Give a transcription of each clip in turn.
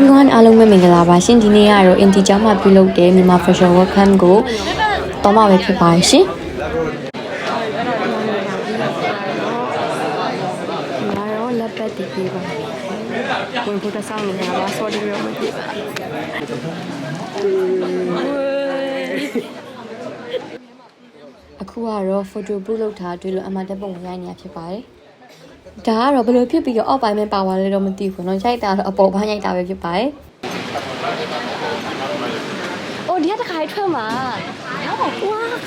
everyone အားလုံးပဲမင်္ဂလာပါရှင်ဒီနေ့ကတော့ Inti ကျောင်းမှာပြုလုပ်တဲ့မြန်မာ Fashion World Camp ကိုတော့မှာပဲဖြစ်ပါရှင်လက်ပတ်တီးပေးပါဝင်ဖို့တဆောင်းနေတာပါဆော်ဒီရောမဖြစ်ပါအခုကတော့ photo book လုပ်ထားတွေ့လို့အမှတ်တပုံရိုက်နေတာဖြစ်ပါတယ်ဒါကတော့ဘယ်လိုဖြစ်ပြီးတော့အော့ပိုင်းမှာပါသွားလဲတော့မသိဘူးเนาะရိုက်တာတော့အပေါ်ပိုင်းရိုက်တာပဲဖြစ်ပါတယ်။အိုဒီကတခါထွက်မှာ။ဝါ။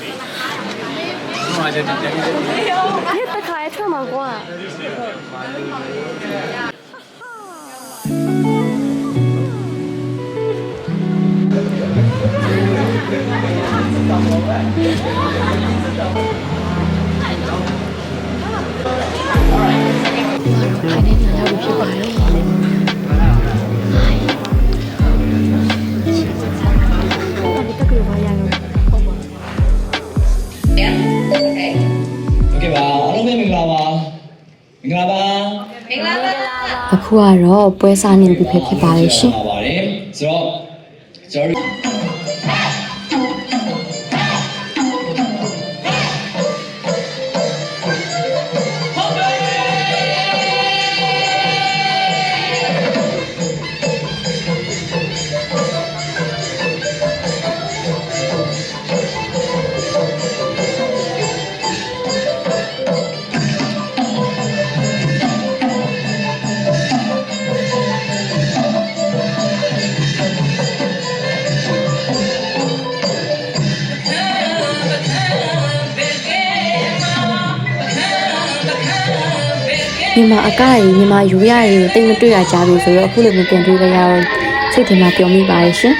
ဒီတခါထွက်မှာကွာ။ခိုင်းနေရပြီဖြစ်ပါလေအခုကတော့ပွဲစားနေပြီဖြစ်ပါလေရှင်ဆိုတော့ကျွန်တော်မြန်မာအကရီမြန်မာယူရရီကိုတိတ်မတွေ့ရကြဘူးဆိုတော့အခုလိုမျိုးပြန်တွေ့ကြရတော့စိတ်ထဲမှာပျော်မိပါရဲ့ရှင်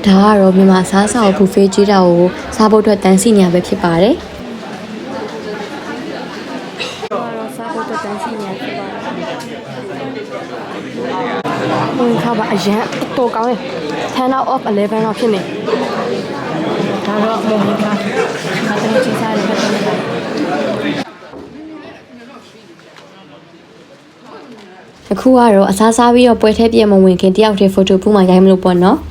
ဒါကတော့မြန်မာစားစာကိုဘူဖေးကြီးတာကိုစားဖို့အတွက်တန်းစီနေရပဲဖြစ်ပါတယ်။တော့စားဖို့အတွက်တန်းစီနေရဖြစ်ပါတယ်။ခါပါအရန်တော်ကောင်းရဲ့10 out of 11တော့ဖြစ်နေ။ဒါတော့မော်မီကာမတမချီစားရတဲ့ပတ်သက်အခုကတော့အစားစားပြီးတော့ပွဲထဲပြည့်မဝင်ခင်တယောက်တည်း photo booth မှာရိုက်မလို့ပေါ့နော်။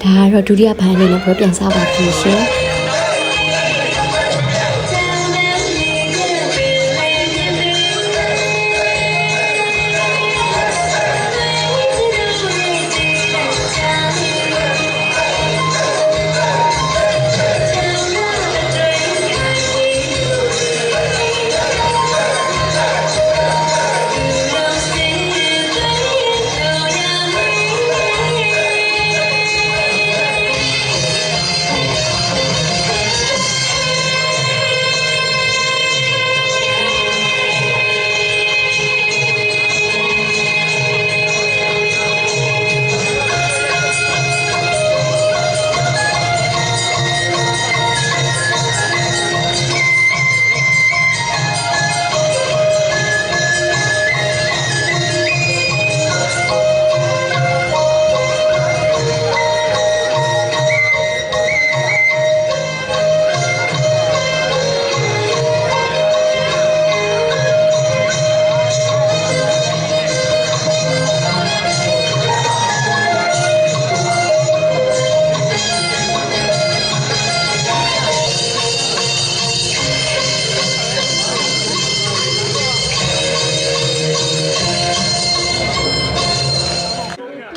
ဒါကတော့ဒုတိယပိုင်းလေးနဲ့ပြောပြန်စားပါပြီရှင်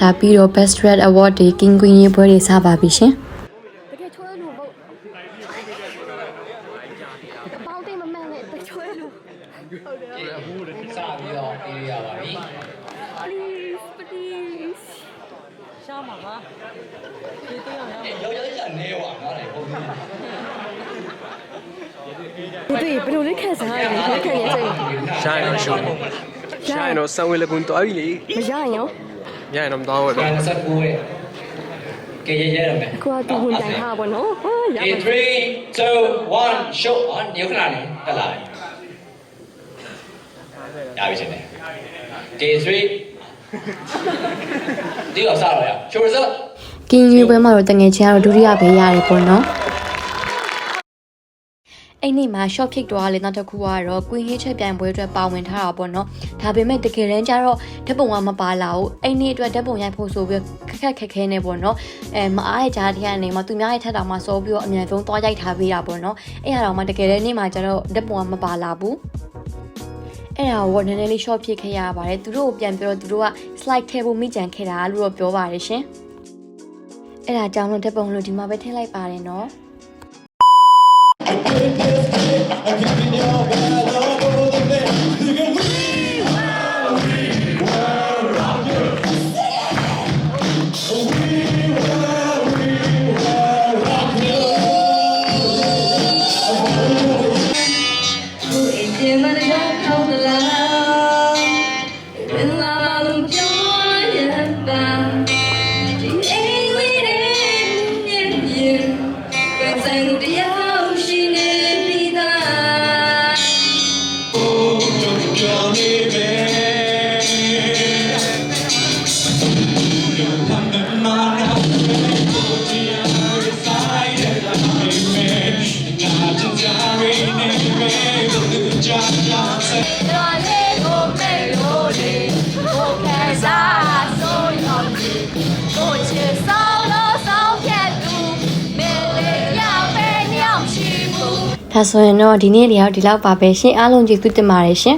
လာပြီးတော့ Best Red Award တွေ King Queen ရေးပွဲတွေစပါပြီရှင်တကယ်ချွဲလို့ပေါ့ပေါင်းတိတ်မမှန်နဲ့တချွဲလို့ဟုတ်တယ်ဟုတ်တယ်စပြီးတော့အေးရပါပြီ please ရှားမှာပါဒီတေးအောင်ရ ရောက်ရနေဝါငါလည်းဟုတ်ပြီ 对ဘယ်လိုလဲခံစားရလဲခံရစိတ် ရှားရင်တော့ရှုံးရှားရင်တော့ဆံဝေးလကွန်တွားပြီလေ မရရင်ရော ရရင်တော့မတော်ဘူး 29ရဲ့ကဲရဲရမယ် ကိုကသူဝင်တိုင်ထားပါတော့ဟာရပါ 3 2 1 show on ညခဏလေးတက်လာရပြီရှင်တယ် K3 ဒီတော့စတော့ရ show result ကင်းရွေးပွဲမှာတော့တငယ်ချင်းကတော့ဒုတိယပဲရတယ်ပေါ့နော်အဲ့နေ့မှာ short ဖြစ်သွားလေနောက်တစ်ခုကတော့ Queen ရေးချက်ပြိုင်ပွဲအတွက်ပါဝင်ထားတာပေါ့နော်ဒါပေမဲ့တကယ်တမ်းကျတော့ဓာတ်ပုံကမပါလာဘူးအဲ့နေ့အတွက်ဓာတ်ပုံရိုက်ဖို့ဆိုပြီးခက်ခဲနေပေါ့နော်မအားရကြတဲ့အနေမှာသူများရဲ့ထက်တောင်မှစောပြီးတော့အမြန်ဆုံးသွားရိုက်ထားပေးတာပေါ့နော်အဲ့ဟာတော့မှတကယ်တမ်းနေ့မှာကျတော့ဓာတ်ပုံကမပါလာဘူးအဲ့ဒါကိုနည်းနည်းလေး short ဖြစ်ခဲ့ရပါတယ်သူတို့ကိုပြန်ပြောတော့သူတို့က slide ထည့်ဖို့မိကြံခဲ့တာလို့တော့ပြောပါတယ်ရှင်အဲ့ဒါကြောင့်လို့ဓာတ်ပုံလို့ဒီမှာပဲထည့်လိုက်ပါတယ်နော်ဒါဆိုရင်တော့ဒီနေ့လေးတော့ဒီလောက်ပါပဲရှင်အားလုံးကျေးဇူးတင်ပါတယ်ရှင်